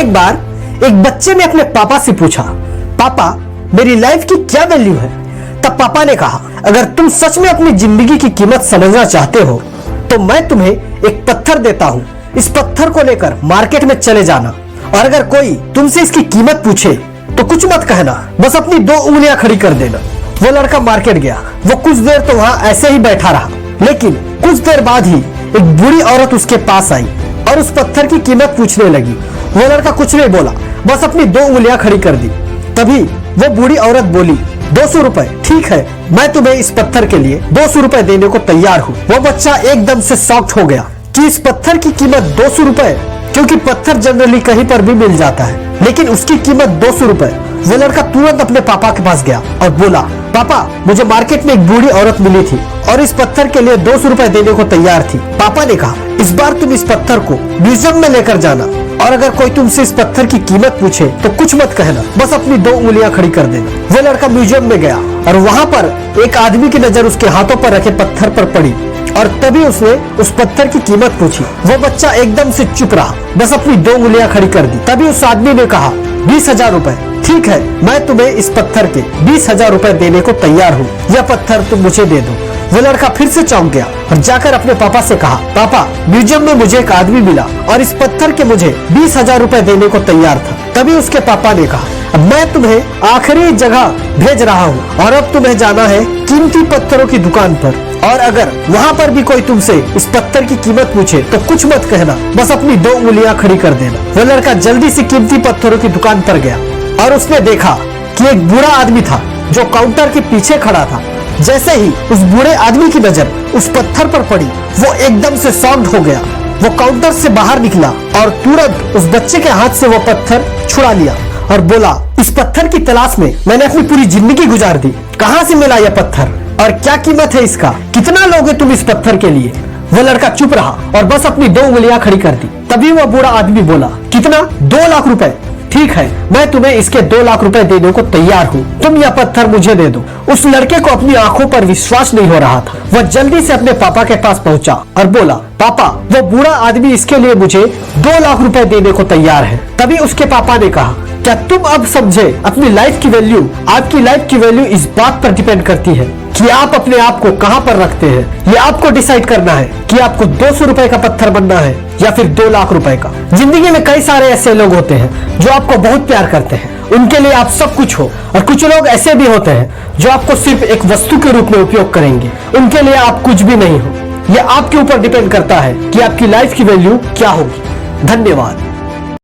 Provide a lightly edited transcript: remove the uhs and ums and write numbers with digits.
एक बार एक बच्चे ने अपने पापा से पूछा, पापा मेरी लाइफ की क्या वैल्यू है? तब पापा ने कहा, अगर तुम सच में अपनी जिंदगी की कीमत समझना चाहते हो तो मैं तुम्हें एक पत्थर देता हूँ। इस पत्थर को लेकर मार्केट में चले जाना और अगर कोई तुमसे इसकी कीमत पूछे तो कुछ मत कहना, बस अपनी 2 उंगलियां खड़ी कर देना। वो लड़का मार्केट गया। वो कुछ देर तो वहां ऐसे ही बैठा रहा, लेकिन कुछ देर बाद ही एक बूढ़ी औरत उसके पास आई और उस पत्थर की कीमत पूछने लगी। वो लड़का कुछ नहीं बोला, बस अपनी 2 उंगलियां खड़ी कर दी। तभी वो बूढ़ी औरत बोली, 200 रुपए। ठीक है, मैं तुम्हें इस पत्थर के लिए 200 रुपए देने को तैयार हूँ। वो बच्चा एकदम से शॉक्ड हो गया कि इस पत्थर की कीमत 200 रुपए, क्योंकि पत्थर जनरली कहीं पर भी मिल जाता है, लेकिन उसकी कीमत 200 रुपए। वो लड़का तुरंत अपने पापा के पास गया और बोला, पापा मुझे मार्केट में एक बूढ़ी औरत मिली थी और इस पत्थर के लिए 200 रुपए देने को तैयार थी। पापा ने कहा, इस बार तुम इस पत्थर को म्यूजियम में लेकर जाना और अगर कोई तुमसे इस पत्थर की कीमत पूछे तो कुछ मत कहना, बस अपनी 2 उंगलियां खड़ी कर देना। वो लड़का म्यूजियम में गया और वहाँ पर एक आदमी की नजर उसके हाथों पर रखे पत्थर पर पड़ी और तभी उसने उस पत्थर की कीमत पूछी। वो बच्चा एकदम से चुप रहा, बस अपनी 2 उंगलियां खड़ी कर दी। तभी उस आदमी ने कहा, 20,000 रुपए। ठीक है, मैं तुम्हें इस पत्थर के 20,000 रुपए देने को तैयार हूँ, यह पत्थर तुम मुझे दे दो। वो लड़का फिर से चौंक गया और जाकर अपने पापा से कहा, पापा म्यूजियम में मुझे एक आदमी मिला और इस पत्थर के मुझे 20,000 रुपए देने को तैयार था। तभी उसके पापा ने कहा, अब मैं तुम्हें आखिरी जगह भेज रहा हूँ और अब तुम्हें जाना है कीमती पत्थरों की दुकान पर और अगर वहाँ पर भी कोई तुमसे इस पत्थर की कीमत पूछे तो कुछ मत कहना, बस अपनी 2 उंगलियां खड़ी कर देना। वो लड़का जल्दी से कीमती पत्थरों की दुकान पर गया और उसने देखा कि एक बूढ़ा आदमी था जो काउंटर के पीछे खड़ा था। जैसे ही उस बूढ़े आदमी की नजर उस पत्थर पर पड़ी, वो एकदम से शॉक्ड हो गया। वो काउंटर से बाहर निकला और तुरंत उस बच्चे के हाथ से वो पत्थर छुड़ा लिया और बोला, इस पत्थर की तलाश में मैंने अपनी पूरी जिंदगी गुजार दी। कहाँ से मिला यह पत्थर और क्या कीमत है इसका? कितना लोगे तुम इस पत्थर के लिए? वो लड़का चुप रहा और बस अपनी 2 उंगलियां खड़ी कर दी। तभी वो बूढ़ा आदमी बोला, कितना? 2 लाख रुपए। ठीक है, मैं तुम्हें इसके 2 लाख रुपए देने को तैयार हूँ, तुम यह पत्थर मुझे दे दो। उस लड़के को अपनी आंखों पर विश्वास नहीं हो रहा था। वह जल्दी से अपने पापा के पास पहुंचा और बोला, पापा वो बूढ़ा आदमी इसके लिए मुझे 2 लाख रुपए देने को तैयार है। तभी उसके पापा ने कहा, क्या तुम अब समझे अपनी लाइफ की वैल्यू? आपकी लाइफ की वैल्यू इस बात पर डिपेंड करती है कि आप अपने आप को कहाँ पर रखते हैं। ये आपको डिसाइड करना है कि आपको 200 रुपए का पत्थर बनना है या फिर 2 लाख रुपए का। जिंदगी में कई सारे ऐसे लोग होते हैं जो आपको बहुत प्यार करते हैं, उनके लिए आप सब कुछ हो, और कुछ लोग ऐसे भी होते हैं जो आपको सिर्फ एक वस्तु के रूप में उपयोग करेंगे, उनके लिए आप कुछ भी नहीं हो। यह आपके ऊपर डिपेंड करता है कि आपकी लाइफ की वैल्यू क्या होगी। धन्यवाद।